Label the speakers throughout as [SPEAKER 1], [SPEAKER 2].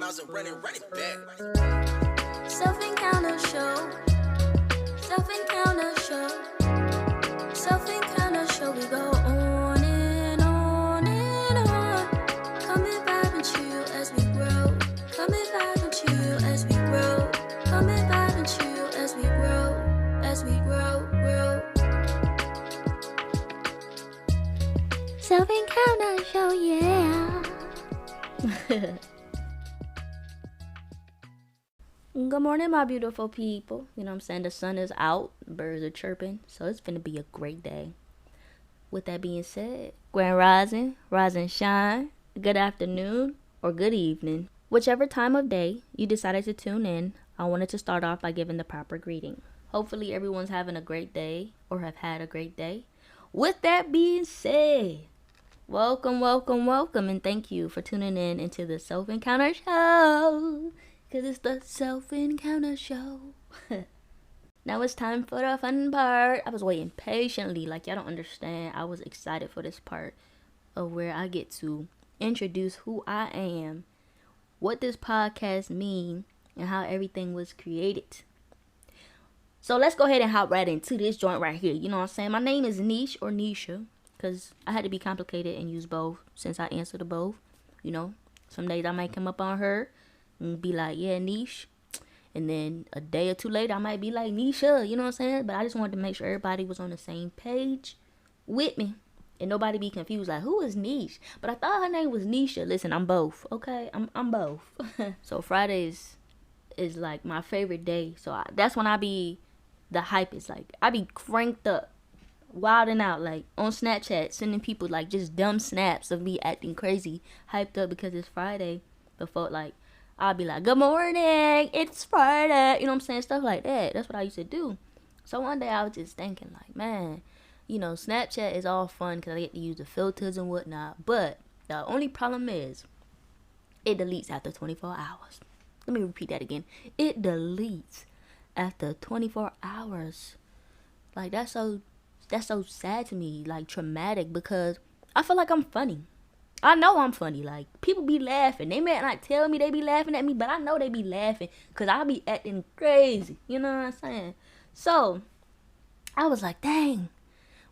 [SPEAKER 1] miles and running back.
[SPEAKER 2] Self-encounter show. Self-encounter show. Self-encounter show. We go on and on and on. Come and vibe and chill as we grow. Come and vibe and chill as we grow. Come and vibe and chill as we grow. As we grow. Self-encounter show, yeah. Good morning, my beautiful people. You know what I'm saying? The sun is out, birds are chirping, so it's gonna be a great day. With that being said, grand rising, rise and shine, good afternoon, or good evening. Whichever time of day you decided to tune in, I wanted to start off by giving the proper greeting. Hopefully everyone's having a great day or have had a great day. With that being said, welcome, and thank you for tuning in into the Self-Encounter Show. Cause it's the Self-Encounter Show. Now it's time for the fun part. I was waiting patiently, like y'all don't understand. I was excited for this part of where I get to introduce who I am, what this podcast means, and how everything was created. So let's go ahead and hop right into this joint right here. You know what I'm saying? My name is Niche or Nisha, because I had to be complicated and use both since I answer to both. You know, some days I might come up on her and be like, yeah, Niche. And then a day or two later, I might be like, Nisha, you know what I'm saying? But I just wanted to make sure everybody was on the same page with me. And nobody be confused, like, who is Niche? But I thought her name was Nisha. Listen, I'm both, okay? I'm both. So Fridays is like my favorite day. So that's when the hype is like, I be cranked up, wilding out, like on Snapchat, sending people like just dumb snaps of me acting crazy, hyped up because it's Friday. Before, like, I'll be like, good morning, it's Friday, you know what I'm saying, stuff like that. That's what I used to do. So one day I was just thinking, like, man, you know, Snapchat is all fun because I get to use the filters and whatnot, but the only problem is it deletes after 24 hours. Let me repeat that again. It deletes after 24 hours. Like, that's so sad to me, like traumatic, because I feel like I'm funny. I know I'm funny. Like, people be laughing. They may not tell me they be laughing at me, but I know they be laughing because I be acting crazy. You know what I'm saying? So, I was like, dang,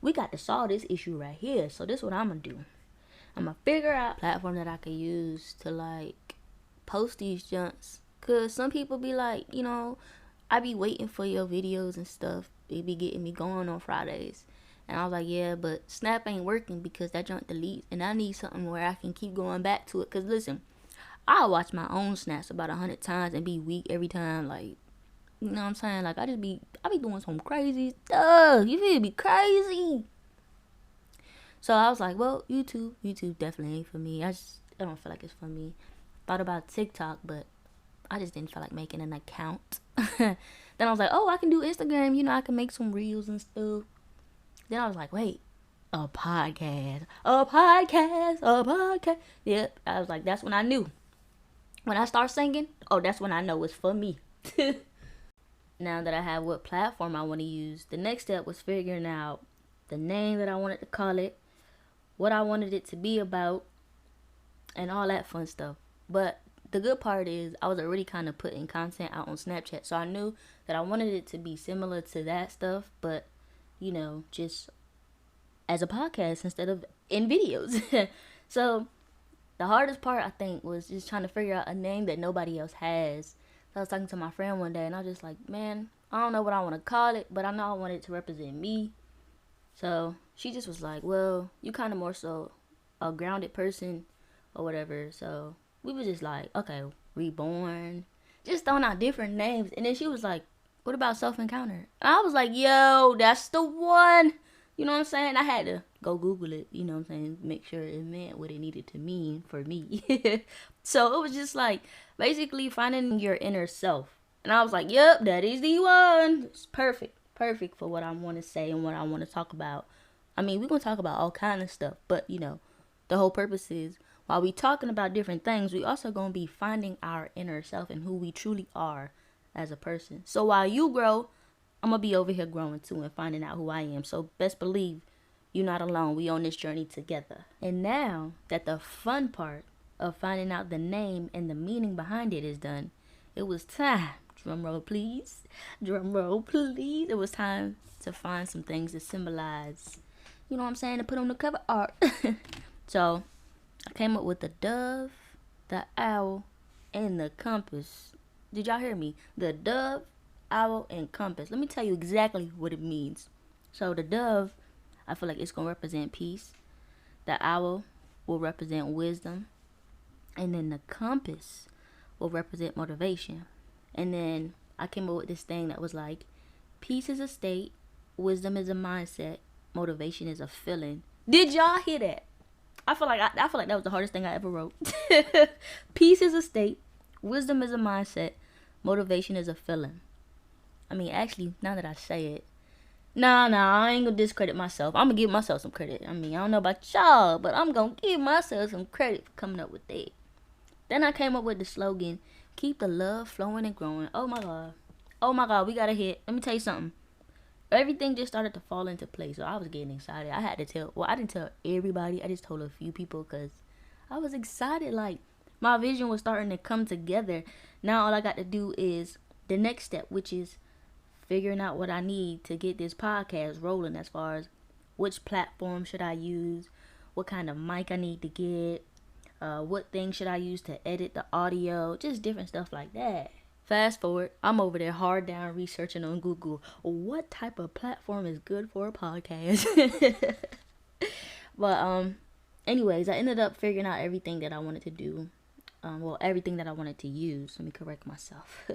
[SPEAKER 2] we got to solve this issue right here. So, this is what I'm going to do. I'm going to figure out a platform that I can use to, like, post these junks. Because some people be like, you know, I be waiting for your videos and stuff. They be getting me going on Fridays. And I was like, yeah, but Snap ain't working because that junk deletes. And I need something where I can keep going back to it. Because, listen, I watch my own snaps about 100 times and be weak every time. Like, you know what I'm saying? Like, I be doing some crazy stuff. You feel me? Crazy. So I was like, well, YouTube definitely ain't for me. I don't feel like it's for me. Thought about TikTok, but I just didn't feel like making an account. Then I was like, oh, I can do Instagram. You know, I can make some reels and stuff. Then I was like, wait, a podcast. Yep, I was like, that's when I knew. When I start singing, oh, that's when I know it's for me. Now that I have what platform I want to use, the next step was figuring out the name that I wanted to call it, what I wanted it to be about, and all that fun stuff. But the good part is I was already kind of putting content out on Snapchat, so I knew that I wanted it to be similar to that stuff, but you know, just as a podcast instead of in videos. So the hardest part, I think, was just trying to figure out a name that nobody else has. So I was talking to my friend one day and I was just like, man, I don't know what I want to call it, but I know I want it to represent me. So she just was like, well, you kind of more so a grounded person or whatever. So we were just like, okay, Reborn, just throwing out different names. And then she was like, what about Self-Encounter? And I was like, yo, that's the one. You know what I'm saying? I had to go Google it, you know what I'm saying? Make sure it meant what it needed to mean for me. So it was just like basically finding your inner self. And I was like, yep, that is the one. It's perfect. Perfect for what I want to say and what I want to talk about. I mean, we're going to talk about all kind of stuff. But, you know, the whole purpose is while we talking about different things, we also going to be finding our inner self and who we truly are as a person. So while you grow, I'm going to be over here growing too and finding out who I am. So best believe you're not alone. We on this journey together. And now that the fun part of finding out the name and the meaning behind it is done, it was time. Drum roll, please. Drum roll, please. It was time to find some things to symbolize, you know what I'm saying, to put on the cover art. So I came up with the dove, the owl, and the compass. Did y'all hear me? The dove, owl, and compass. Let me tell you exactly what it means. So the dove, I feel like it's going to represent peace. The owl will represent wisdom. And then the compass will represent motivation. And then I came up with this thing that was like, peace is a state, wisdom is a mindset, motivation is a feeling. Did y'all hear that? I feel like that was the hardest thing I ever wrote. Peace is a state, wisdom is a mindset, motivation is a feeling. I mean, actually, now that I say it, nah, I ain't gonna discredit myself. I'm gonna give myself some credit. I mean, I don't know about y'all, but I'm gonna give myself some credit for coming up with that. Then I came up with the slogan, keep the love flowing and growing. Oh my God, we got a hit. Let me tell you something. Everything just started to fall into place. So I was getting excited. I didn't tell everybody. I just told a few people because I was excited. Like, my vision was starting to come together. Now all I got to do is the next step, which is figuring out what I need to get this podcast rolling, as far as which platform should I use, what kind of mic I need to get, what thing should I use to edit the audio, just different stuff like that. Fast forward, I'm over there hard down researching on Google what type of platform is good for a podcast. But anyways, I ended up figuring out everything that I wanted to do. Everything that I wanted to use. Let me correct myself.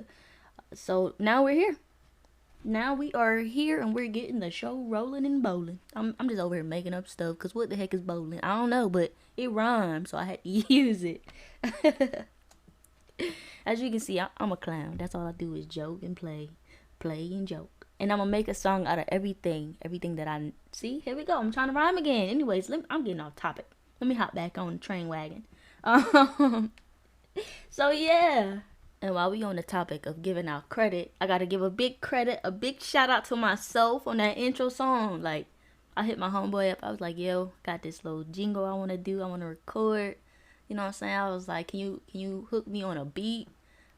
[SPEAKER 2] So now we're here. Now we are here and we're getting the show rolling and bowling. I'm just over here making up stuff because what the heck is bowling? I don't know, but it rhymes, so I had to use it. As you can see, I'm a clown. That's all I do is joke and play and joke. And I'm going to make a song out of everything that I see. Here we go. I'm trying to rhyme again. Anyways, I'm getting off topic. Let me hop back on the train wagon. So, yeah. And while we on the topic of giving out credit, I got to give a big shout out to myself on that intro song. Like, I hit my homeboy up. I was like, yo, got this little jingle I want to do. I want to record. You know what I'm saying? I was like, can you hook me on a beat?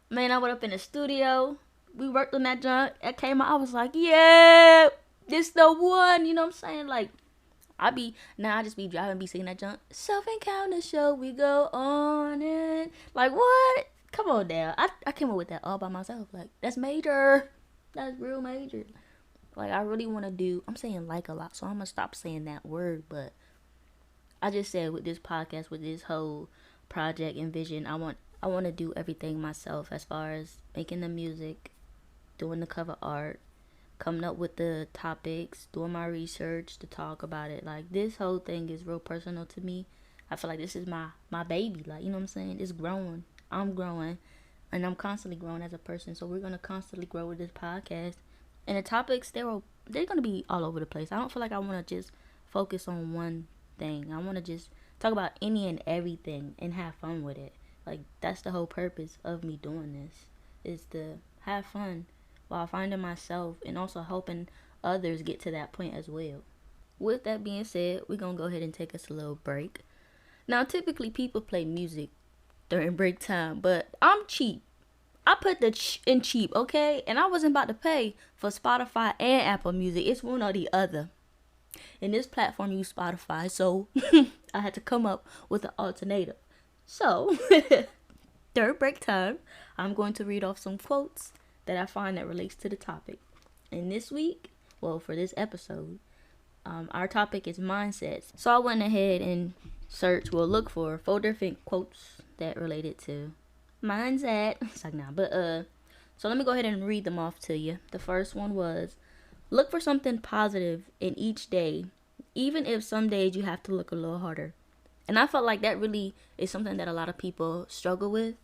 [SPEAKER 2] Man, I went up in the studio. We worked on that junk. It came out. I was like, yeah, this the one. You know what I'm saying? Like, I just be driving, be singing that junk. Self-encounter show, we go on it. Like, what? Come on now. I came up with that all by myself. Like, that's major. That's real major. Like, I really want to do, I'm saying like a lot, so I'm going to stop saying that word. But I just said with this podcast, with this whole project and vision, I want to do everything myself, as far as making the music, doing the cover art, coming up with the topics, doing my research to talk about it. Like, this whole thing is real personal to me. I feel like this is my baby. Like, you know what I'm saying? It's growing. I'm growing. And I'm constantly growing as a person. So we're going to constantly grow with this podcast. And the topics, they're going to be all over the place. I don't feel like I want to just focus on one thing. I want to just talk about any and everything and have fun with it. Like, that's the whole purpose of me doing this, is to have fun while finding myself and also helping others get to that point as well. With that being said, we're going to go ahead and take us a little break. Now, typically people play music during break time, but I'm cheap. I put the in cheap, okay? And I wasn't about to pay for Spotify and Apple Music. It's one or the other. And this platform used Spotify, so I had to come up with an alternative. So, during break time, I'm going to read off some quotes that I find that relates to the topic. And this week, for this episode, our topic is mindsets. So I went ahead and look for 4 different quotes that related to mindset. It's like, so let me go ahead and read them off to you. The first one was, look for something positive in each day, even if some days you have to look a little harder. And I felt like that really is something that a lot of people struggle with.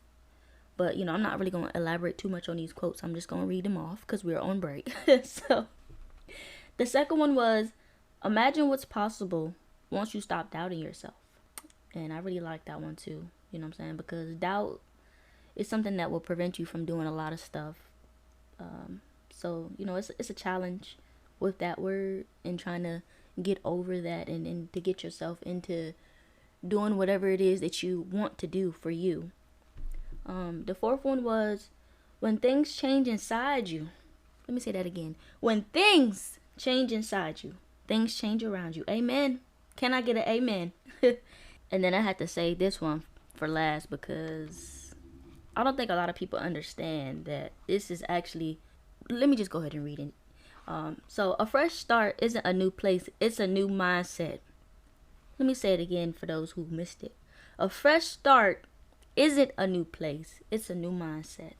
[SPEAKER 2] But, I'm not really going to elaborate too much on these quotes. I'm just going to read them off because we're on break. So, the second one was, imagine what's possible once you stop doubting yourself. And I really like that one too. You know what I'm saying? Because doubt is something that will prevent you from doing a lot of stuff. So, it's a challenge with that word and trying to get over that and to get yourself into doing whatever it is that you want to do for you. The fourth one was when things change inside you. Let me say that again. When things change inside you, things change around you. Amen. Can I get an amen? And then I had to say this one for last because I don't think a lot of people understand that this is actually. Let me just go ahead and read it. So a fresh start isn't a new place, it's a new mindset. Let me say it again for those who missed it. A fresh start isn't a new place, it's a new mindset.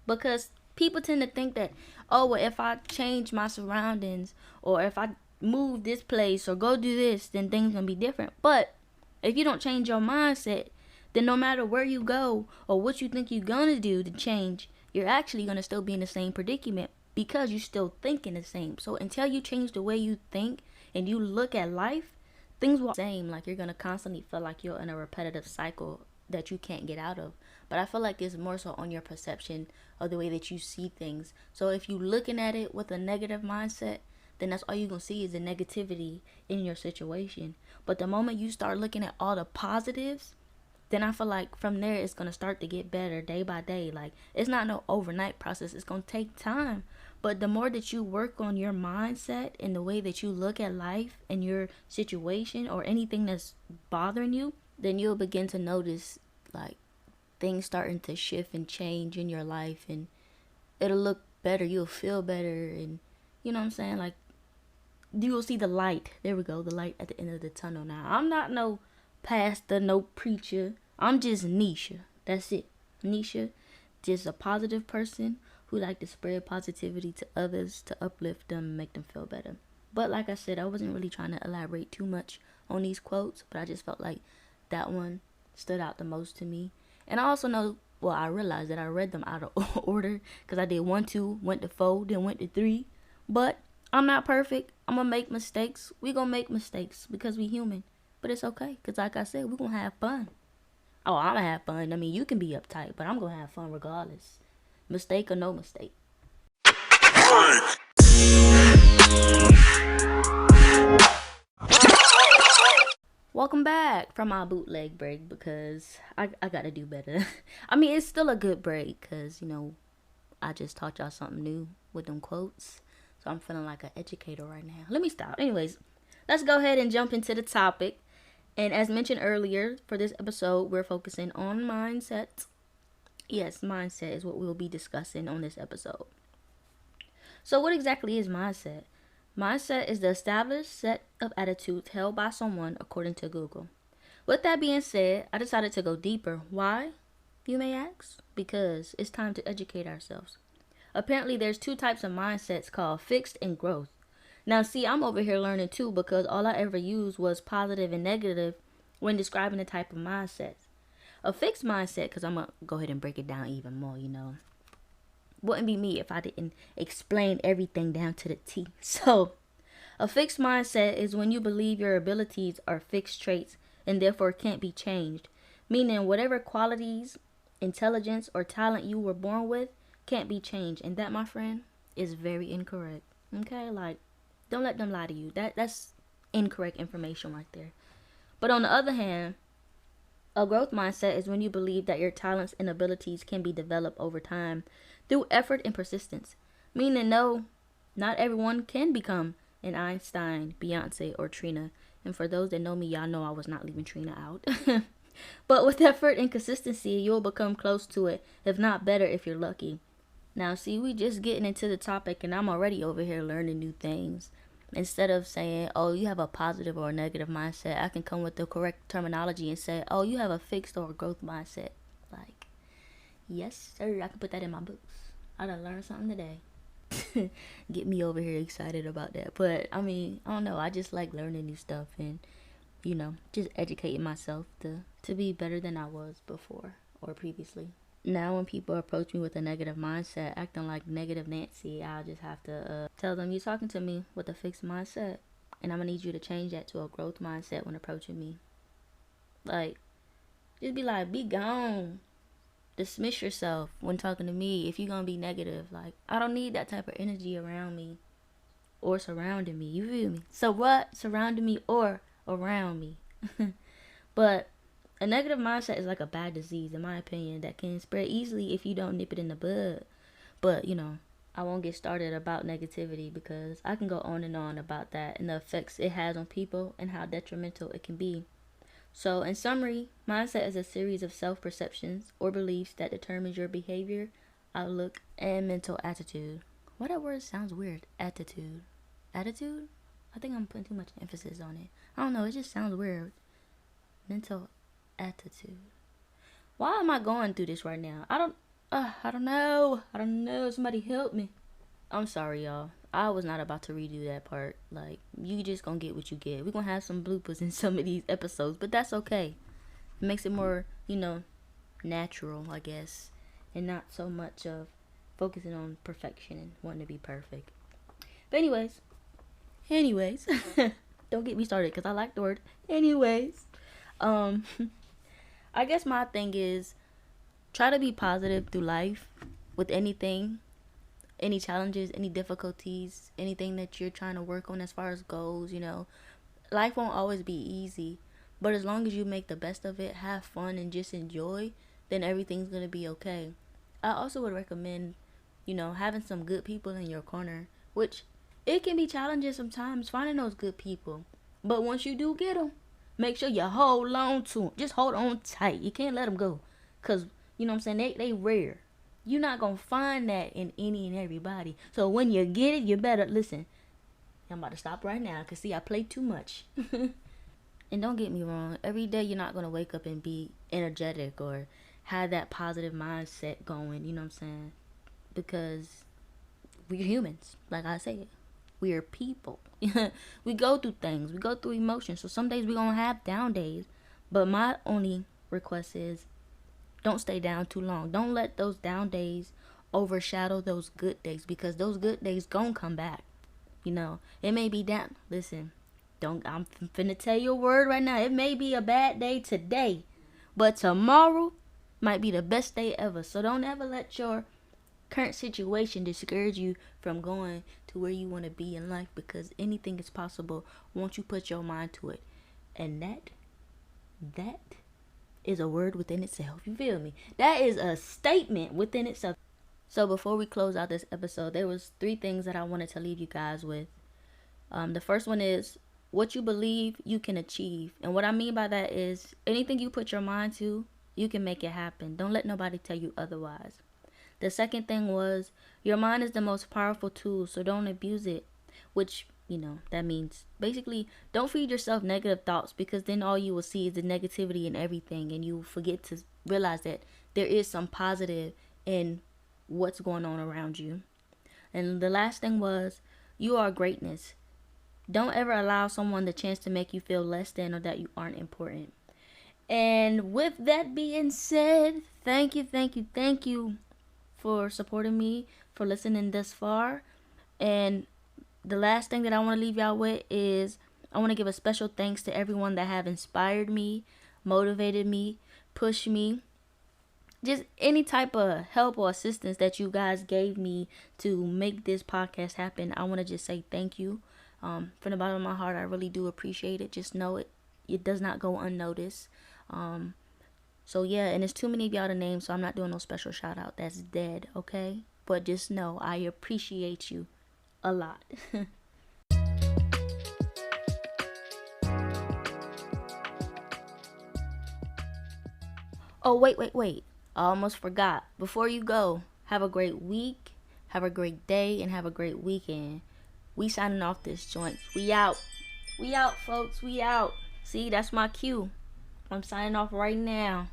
[SPEAKER 2] Because people tend to think that, oh, well, if I change my surroundings or if I move this place or go do this, then things gonna be different. But if you don't change your mindset, then no matter where you go or what you think you're gonna do to change, you're actually gonna still be in the same predicament because you're still thinking the same. So until you change the way you think and you look at life, things will be the same. Like you're gonna constantly feel like you're in a repetitive cycle that you can't get out of. But I feel like it's more so on your perception of the way that you see things. So if you're looking at it with a negative mindset, then that's all you're gonna see is the negativity in your situation. But the moment you start looking at all the positives, then I feel like from there it's gonna start to get better day by day. Like it's not no overnight process. It's gonna take time. But the more that you work on your mindset and the way that you look at life and your situation or anything that's bothering you, then you'll begin to notice like things starting to shift and change in your life, and it'll look better. You'll feel better, and you know what I'm saying? Like you'll see the light. There we go, the light at the end of the tunnel. Now, I'm not no pastor, no preacher. I'm just Nisha. That's it. Nisha, just a positive person who like to spread positivity to others to uplift them and make them feel better. But like I said, I wasn't really trying to elaborate too much on these quotes, but I just felt like that one stood out the most to me. And I also know, well, I realized that I read them out of order because I did 1, 2, went to 4, then went to 3. But I'm not perfect. I'm going to make mistakes. We going to make mistakes because we human. But it's okay because like I said, we're going to have fun. Oh, I'm going to have fun. I mean, you can be uptight, but I'm going to have fun regardless. Mistake or no mistake. Welcome back from my bootleg break because I got to do better. I mean, it's still a good break because, you know, I just taught y'all something new with them quotes. So I'm feeling like an educator right now. Let me stop. Anyways, let's go ahead and jump into the topic. And as mentioned earlier, for this episode, we're focusing on mindset. Yes, mindset is what we'll be discussing on this episode. So what exactly is mindset? Mindset is the established set of attitudes held by someone according to Google. With that being said, I decided to go deeper. Why, you may ask? Because it's time to educate ourselves. Apparently, there's 2 types of mindsets called fixed and growth. Now, see, I'm over here learning too because all I ever used was positive and negative when describing the type of mindsets. A fixed mindset, because I'm going to go ahead and break it down even more, you know. Wouldn't be me if I didn't explain everything down to the T. So, a fixed mindset is when you believe your abilities are fixed traits and therefore can't be changed. Meaning, whatever qualities, intelligence, or talent you were born with can't be changed. And that, my friend, is very incorrect. Okay? Like, don't let them lie to you. That's incorrect information right there. But on the other hand, a growth mindset is when you believe that your talents and abilities can be developed over time through effort and persistence. Meaning, no, not everyone can become an Einstein, Beyonce, or Trina. And for those that know me, y'all know I was not leaving Trina out. But with effort and consistency, you'll become close to it, if not better if you're lucky. Now, see, we just getting into the topic and I'm already over here learning new things. Instead of saying, oh, you have a positive or a negative mindset, I can come with the correct terminology and say, oh, you have a fixed or a growth mindset. Like, yes, sir, I can put that in my books. I done learned something today. Get me over here excited about that. But, I mean, I don't know. I just like learning new stuff and, you know, just educating myself to be better than I was before or previously. Now when people approach me with a negative mindset, acting like negative Nancy, I'll just have to tell them, you're talking to me with a fixed mindset. And I'm going to need you to change that to a growth mindset when approaching me. Like, just be like, be gone. Dismiss yourself when talking to me if you're going to be negative. Like, I don't need that type of energy around me or surrounding me. You feel me? So what? Surrounding me or around me. But a negative mindset is like a bad disease, in my opinion, that can spread easily if you don't nip it in the bud. But, I won't get started about negativity because I can go on and on about that and the effects it has on people and how detrimental it can be. So, in summary, mindset is a series of self perceptions or beliefs that determines your behavior, outlook, and mental attitude. Why that word sounds weird? Attitude. Attitude? I think I'm putting too much emphasis on it. I don't know, it just sounds weird. Mental attitude. Why am I going through this right now? I don't know. I don't know. Somebody help me. I'm sorry, y'all. I was not about to redo that part. Like, you just gonna get what you get. We're gonna have some bloopers in some of these episodes, but that's okay. It makes it more, natural, I guess, and not so much of focusing on perfection and wanting to be perfect. But anyways, don't get me started because I like the word. Anyways, I guess my thing is try to be positive through life with anything, any challenges, any difficulties, anything that you're trying to work on as far as goals. Life won't always be easy, but as long as you make the best of it, have fun, and just enjoy, then everything's going to be okay. I also would recommend, having some good people in your corner, which it can be challenging sometimes finding those good people. But once you do get them, make sure you hold on to them. Just hold on tight. You can't let them go. Because, they rare. You're not going to find that in any and everybody. So when you get it, you better listen. I'm about to stop right now because, see, I play too much. And don't get me wrong. Every day you're not going to wake up and be energetic or have that positive mindset going. You know what I'm saying? Because we're humans. Like I said, we are people. We go through things. We go through emotions. So some days we're going to have down days. But my only request is don't stay down too long. Don't let those down days overshadow those good days, because those good days gonna come back. It may be down. Listen, I'm finna tell you a word right now. It may be a bad day today, but tomorrow might be the best day ever. So don't ever let your current situation discourage you from going to where you want to be in life, because anything is possible once you put your mind to it. And that is a word within itself. You feel me? That is a statement within itself. So before we close out this episode, there was 3 things that I wanted to leave you guys with. The first one is what you believe you can achieve. And what I mean by that is anything you put your mind to, you can make it happen. Don't let nobody tell you otherwise. The second thing was your mind is the most powerful tool, so don't abuse it, which that means basically don't feed yourself negative thoughts, because then all you will see is the negativity in everything, and you will forget to realize that there is some positive in what's going on around you. And the last thing was you are greatness. Don't ever allow someone the chance to make you feel less than or that you aren't important. And with that being said, thank you for supporting me, for listening thus far. And the last thing that I want to leave y'all with is I want to give a special thanks to everyone that have inspired me, motivated me, pushed me. Just any type of help or assistance that you guys gave me to make this podcast happen. I want to just say thank you. From the bottom of my heart, I really do appreciate it. Just know it does not go unnoticed. So yeah, and it's too many of y'all to name, so I'm not doing no special shout out. That's dead, okay? But just know I appreciate you a lot. Oh, wait. I almost forgot. Before you go, have a great week, have a great day, and have a great weekend. We signing off this joint. We out. We out, folks. We out. See, that's my cue. I'm signing off right now.